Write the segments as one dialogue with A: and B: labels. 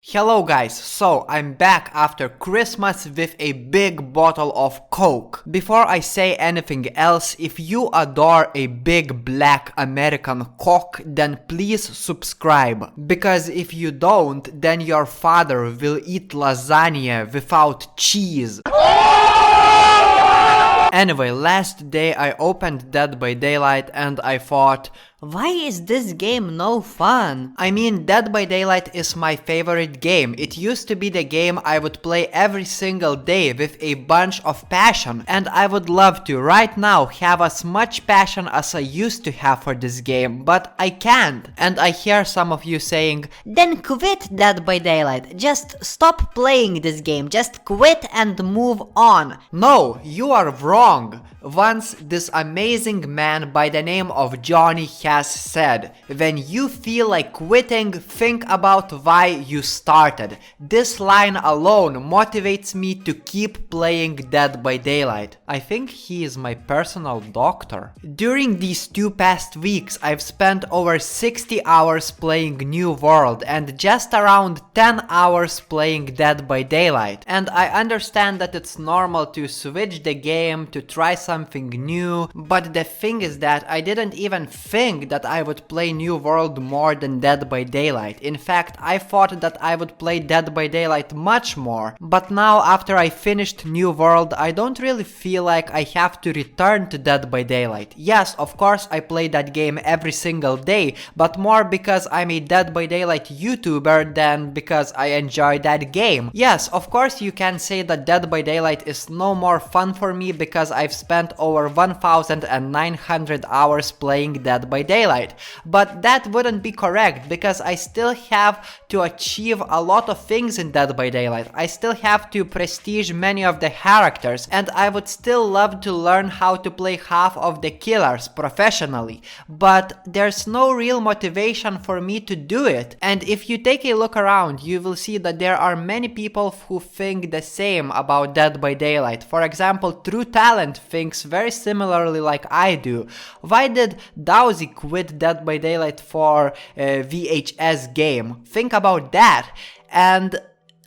A: Hello guys, so I'm back after Christmas with a big bottle of Coke. Before I say anything else, if you adore a big black American cock, then please subscribe. Because if you don't, then your father will eat lasagna without cheese. Anyway, last day I opened Dead by Daylight and I thought, why is this game no fun? I mean, Dead by Daylight is my favorite game. It used to be the game I would play every single day with a bunch of passion, and I would love to right now have as much passion as I used to have for this game, but I can't. And I hear some of you saying,
B: then quit Dead by Daylight. Just stop playing this game. Just quit and move on.
A: no, you are wrong. Once this amazing man by the name of Johnny has said, when you feel like quitting, think about why you started. This line alone motivates me to keep playing Dead by Daylight. I think he is my personal doctor. During these two past weeks, I've spent over 60 hours playing New World and just around 10 hours playing Dead by Daylight. And I understand that it's normal to switch the game, to try something new, but the thing is that I didn't even think that I would play New World more than Dead by Daylight. In fact, I thought that I would play Dead by Daylight much more. But now, after I finished New World, I don't really feel like I have to return to Dead by Daylight. Yes, of course I play that game every single day, but more because I'm a Dead by Daylight YouTuber than because I enjoy that game. Yes, of course you can say that Dead by Daylight is no more fun for me because I've spent over 1,900 hours playing Dead by Daylight. But that wouldn't be correct because I still have to achieve a lot of things in Dead by Daylight. I still have to prestige many of the characters, and I would still love to learn how to play half of the killers professionally. But there's no real motivation for me to do it. And if you take a look around, you will see that there are many people who think the same about Dead by Daylight. For example, True Talent thinks very similarly like I do. Why did Dowsy quit Dead by Daylight for a VHS game? Think about that. And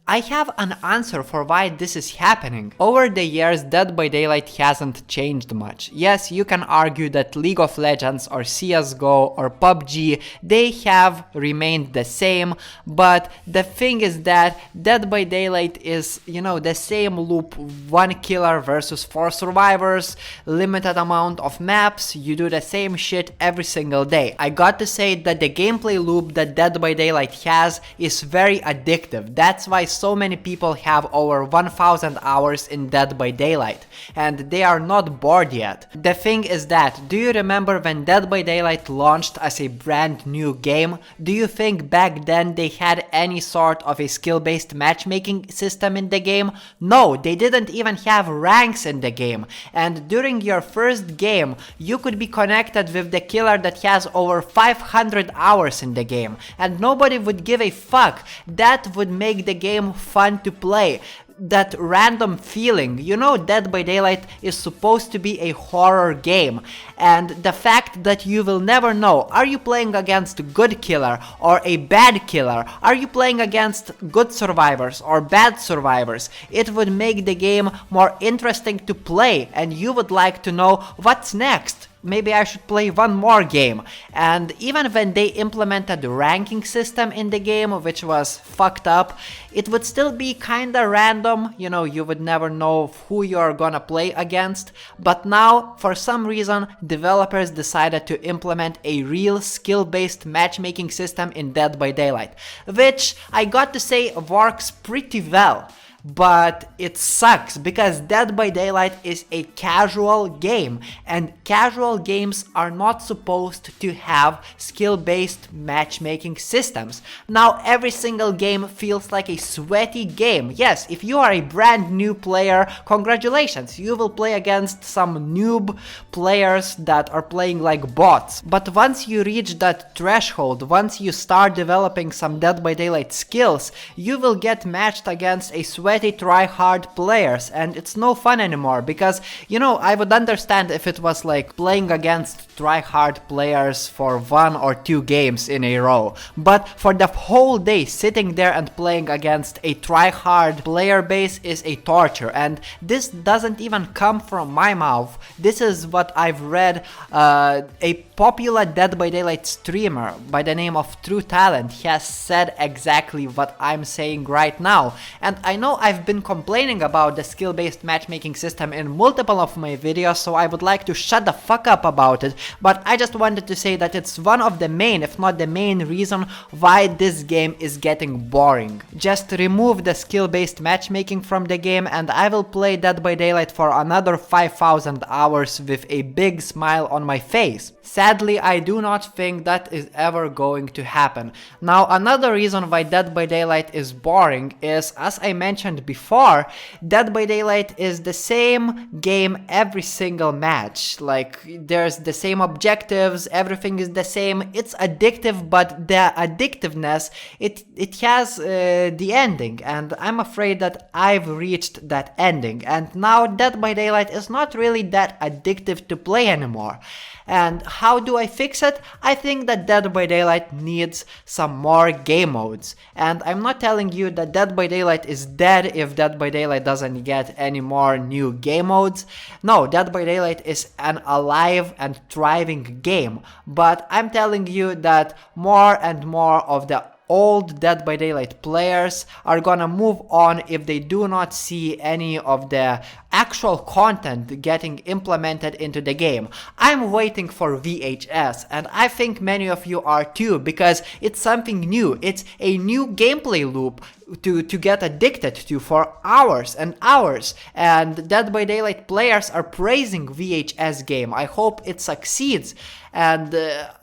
A: I have an answer for why this is happening. Over the years, Dead by Daylight hasn't changed much. Yes, you can argue that League of Legends or CSGO or PUBG, they have remained the same, but the thing is that Dead by Daylight is, the same loop: 1 killer versus 4 survivors, limited amount of maps, you do the same shit every single day. I got to say that the gameplay loop that Dead by Daylight has is very addictive. That's why so many people have over 1,000 hours in Dead by Daylight, and they are not bored yet. The thing is that, do you remember when Dead by Daylight launched as a brand new game? Do you think back then they had any sort of a skill-based matchmaking system in the game? No, they didn't even have ranks in the game. And during your first game, you could be connected with the killer that has over 500 hours in the game, and nobody would give a fuck. That would make the game fun to play. That random feeling. Dead by Daylight is supposed to be a horror game, and the fact that you will never know, are you playing against a good killer or a bad killer? Are you playing against good survivors or bad survivors? It would make the game more interesting to play, and you would like to know what's next. Maybe I should play one more game. And even when they implemented the ranking system in the game, which was fucked up, it would still be kinda random. You would never know who you're gonna play against. But now, for some reason, developers decided to implement a real skill-based matchmaking system in Dead by Daylight, which I got to say works pretty well. But it sucks because Dead by Daylight is a casual game, and casual games are not supposed to have skill-based matchmaking systems. Now every single game feels like a sweaty game. Yes, if you are a brand new player, congratulations, you will play against some noob players that are playing like bots. But once you reach that threshold, once you start developing some Dead by Daylight skills, you will get matched against a sweaty sweaty try-hard players, and it's no fun anymore because, you know, I would understand if it was like playing against try-hard players for 1 or 2 games in a row, but for the whole day sitting there and playing against a try-hard player base is a torture, and this doesn't even come from my mouth. This is what I've read. A popular Dead by Daylight streamer by the name of True Talent has said exactly what I'm saying right now, and I know I've been complaining about the skill-based matchmaking system in multiple of my videos, so I would like to shut the fuck up about it, but I just wanted to say that it's one of the main, if not the main reason why this game is getting boring. Just remove the skill-based matchmaking from the game and I will play Dead by Daylight for another 5,000 hours with a big smile on my face. Sadly, I do not think that is ever going to happen. Now, another reason why Dead by Daylight is boring is, as I mentioned before, Dead by Daylight is the same game every single match. Like, there's the same objectives, everything is the same. It's addictive, but the addictiveness, it has the ending, and I'm afraid that I've reached that ending. And now Dead by Daylight is not really that addictive to play anymore. And how do I fix it? I think that Dead by Daylight needs some more game modes. And I'm not telling you that Dead by Daylight is dead if Dead by Daylight doesn't get any more new game modes. No, Dead by Daylight is an alive and thriving game. But I'm telling you that more and more of the old Dead by Daylight players are gonna move on if they do not see any of the actual content getting implemented into the game. I'm waiting for VHS, and I think many of you are too, because it's something new. It's a new gameplay loop to get addicted to for hours and hours, and Dead by Daylight players are praising VHS game. I hope it succeeds, and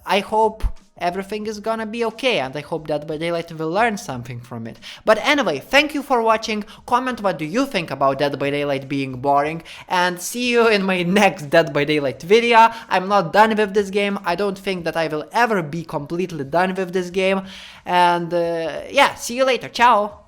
A: I hope everything is gonna be okay, and I hope Dead by Daylight will learn something from it. But anyway, thank you for watching. Comment what do you think about Dead by Daylight being boring, and see you in my next Dead by Daylight video. I'm not done with this game. I don't think that I will ever be completely done with this game, and yeah, see you later. Ciao!